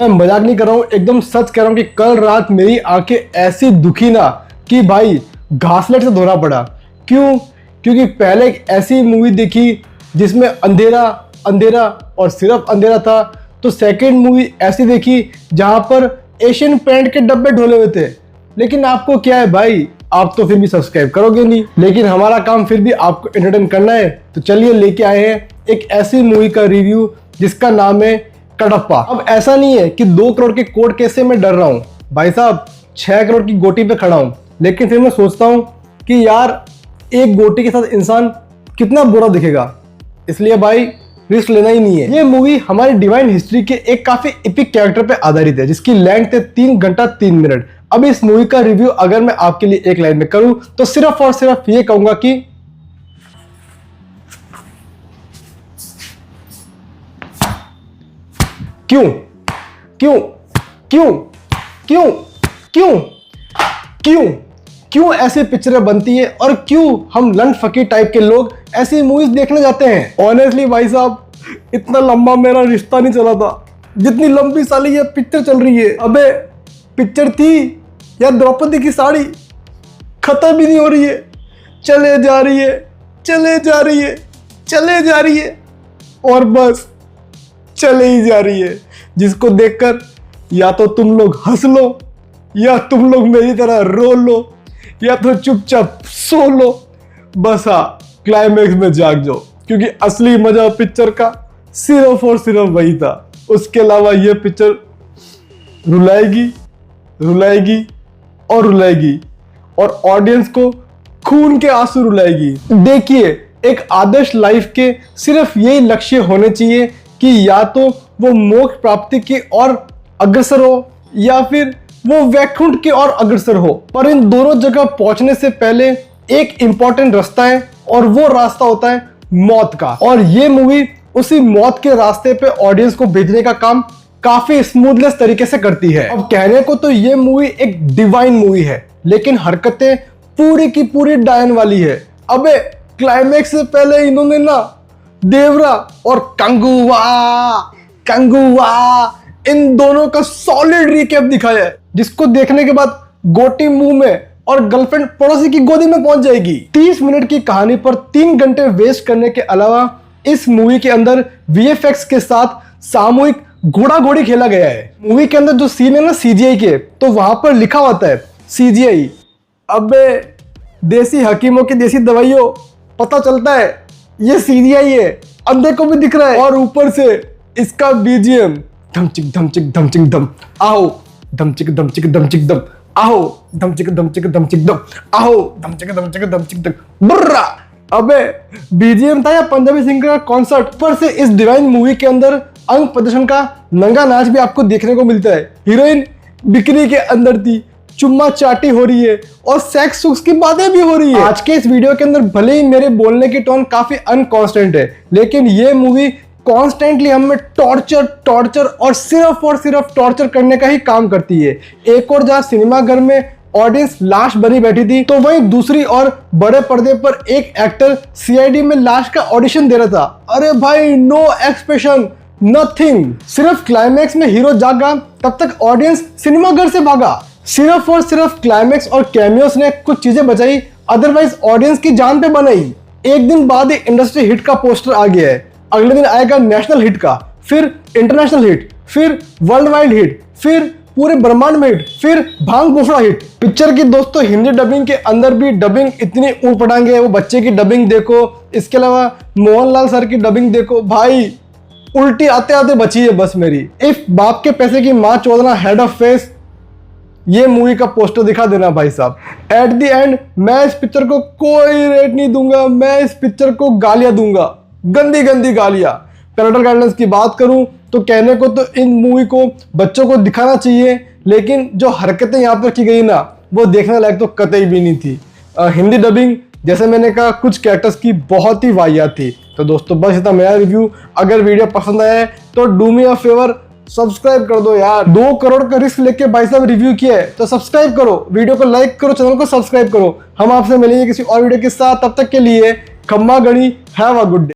मैं मजाक नहीं कर रहा हूँ, एकदम सच कह रहा हूँ कि कल रात मेरी आंखें ऐसी दुखी ना कि भाई घासलेट से धोना पड़ा। क्यों? क्योंकि पहले एक ऐसी मूवी देखी जिसमें अंधेरा अंधेरा और सिर्फ अंधेरा था, तो सेकंड मूवी ऐसी देखी जहां पर एशियन पेंट के डब्बे ढोले हुए थे। लेकिन आपको क्या है भाई, आप तो फिर भी सब्सक्राइब करोगे नहीं, लेकिन हमारा काम फिर भी आपको एंटरटेन करना है। तो चलिए लेके आए हैं एक ऐसी मूवी का रिव्यू जिसका नाम है कडप्पा। अब ऐसा नहीं है कि 2 करोड़ के कोर्ट केस से मैं डर रहा हूँ भाई साहब, 6 करोड़ की गोटी पे खड़ा हूँ। लेकिन फिर मैं सोचता हूँ कि यार एक गोटी के साथ इंसान कितना बुरा दिखेगा, इसलिए भाई रिस्क लेना ही नहीं है। ये मूवी हमारी डिवाइन हिस्ट्री के एक काफी एपिक कैरेक्टर पे आधारित है जिसकी लेंथ है 3 घंटा 3 मिनट। अब इस मूवी का रिव्यू अगर मैं आपके लिए एक लाइन में करूं तो सिर्फ और सिर्फ ये कहूंगा कि क्यों क्यों क्यों क्यों क्यों क्यों क्यों ऐसी पिक्चरें बनती है और क्यों हम लंड फकीर टाइप के लोग ऐसी मूवीज देखने जाते हैं। ऑनेस्टली भाई साहब, इतना लंबा मेरा रिश्ता नहीं चला था जितनी लंबी साली ये पिक्चर चल रही है। अबे पिक्चर थी या द्रौपदी की साड़ी, खत्म भी नहीं हो रही है, चले जा रही है चले जा रही है चले जा रही है और बस चले ही जा रही है, जिसको देखकर या तो तुम लोग हंस लो या तुम लोग मेरी तरह रो लो या तो चुपचाप सो लो। बस हाँ, क्लाइमैक्स में जाग जाओ, क्योंकि असली मजा पिक्चर का सिर्फ और सिर्फ वही था। उसके अलावा यह पिक्चर रुलाएगी रुलाएगी और रुलाएगी और ऑडियंस को खून के आंसू रुलाएगी। देखिए, एक आदर्श लाइफ के सिर्फ यही लक्ष्य होने चाहिए कि या तो वो मोक्ष प्राप्ति की ओर अग्रसर हो या फिर वो वैकुंठ की ओर अग्रसर हो। पर इन दोनों जगह पहुंचने से पहले एक इंपॉर्टेंट रास्ता है और वो रास्ता होता है मौत का। और ये मूवी उसी मौत के रास्ते पे ऑडियंस को भेजने का काम काफी स्मूथलेस तरीके से करती है। अब कहने को तो ये मूवी एक डिवाइन मूवी है, लेकिन हरकतें पूरी की पूरी डायन वाली है। अबे क्लाइमैक्स से पहले इन्होंने ना देवरा और कंगुवा इन दोनों का सॉलिड रिकैप दिखाया है, जिसको देखने के बाद गोटी मुंह में और गर्लफ्रेंड पड़ोसी की गोदी में पहुंच जाएगी। 30 मिनट की कहानी पर 3 घंटे वेस्ट करने के अलावा इस मूवी के अंदर वीएफएक्स के साथ सामूहिक घोड़ा घोड़ी खेला गया है। मूवी के अंदर जो सीन है ना सीजीआई के, तो वहां पर लिखा होता है सीजीआई। अबे देसी हकीमों की देसी दवाइयों, पता चलता है ये सीजीआई है, अंधे को भी दिख रहा है। और ऊपर से इसका बीजीएम धमचिक धमचिक धमचिक धम आओ, धमचिक धमचिक धमचिक धम आओ, धमचिक धमचिक धमचिक धम आओ, धमचिक धमचिक धमचिक धम बुर्रा। अबे बीजीएम था या पंजाबी सिंगर का कॉन्सर्ट। पर से इस डिवाइन मूवी के अंदर अंग प्रदर्शन का नंगा नाच भी आपको देखने को मिलता है। हीरोइन बिकनी के अंदर थी, चुम्मा चाटी हो रही है और सेक्स सुक्स की बातें भी हो रही है। आज के इस वीडियो के अंदर भले ही मेरे बोलने की टोन काफी अनकॉन्स्टेंट है, लेकिन ये मूवी कॉन्स्टेंटली हमें टॉर्चर और सिर्फ टॉर्चर करने का ही काम करती है। एक और जहां सिनेमाघर में ऑडियंस लाश बनी बैठी थी, तो वहीं दूसरी और बड़े पर्दे पर एक एक्टर सीआईडी में लाश का ऑडिशन दे रहा था। अरे भाई, नो एक्सप्रेशन, नथिंग। सिर्फ क्लाइमैक्स में हीरो जागा, तब तक ऑडियंस सिनेमाघर से भागा। सिर्फ और सिर्फ क्लाइमैक्स और कैमियोस ने कुछ चीजें बचाई, अदरवाइज ऑडियंस की जान पे बनाई। एक दिन बाद ही इंडस्ट्री हिट का पोस्टर आ गया है, अगले दिन आएगा नेशनल हिट का, फिर इंटरनेशनल हिट, फिर वर्ल्ड वाइड हिट, फिर पूरे ब्रह्मांड में हिट, फिर भांग बोफड़ा हिट। पिक्चर की दोस्तों हिंदी डबिंग के अंदर भी डबिंग इतनी ऊट पटांगे, वो बच्चे की डबिंग देखो, इसके अलावा मोहनलाल सर की डबिंग देखो, भाई उल्टी आते आते बची है बस मेरी। इफ बाप के पैसे की माँ चौधना हेड ऑफ फेस, ये मूवी का पोस्टर दिखा देना भाई साहब। एट द एंड मैं इस पिक्चर को कोई रेट नहीं दूंगा, मैं इस पिक्चर को गालियां दूंगा, गंदी गंदी गालियां। पैरेंटल गाइडेंस की बात करूं तो कहने को तो इन मूवी को बच्चों को दिखाना चाहिए, लेकिन जो हरकतें यहाँ पर की गई ना, वो देखने लायक तो कतई भी नहीं थी। हिंदी डबिंग जैसे मैंने कहा कुछ कैरेक्टर्स की बहुत ही वाहियात थी। तो दोस्तों बस इतना मेरा रिव्यू। अगर वीडियो पसंद आया है तो do me a favour, subscribe कर दो यार। 2 करोड़ का रिस्क लेके भाई साहब रिव्यू किया है, तो सब्सक्राइब करो, वीडियो को लाइक करो, चैनल को सब्सक्राइब करो। हम आपसे मिलेंगे किसी और वीडियो के साथ, तब तक के लिए खम्मा गणी, हैव अ गुड डे।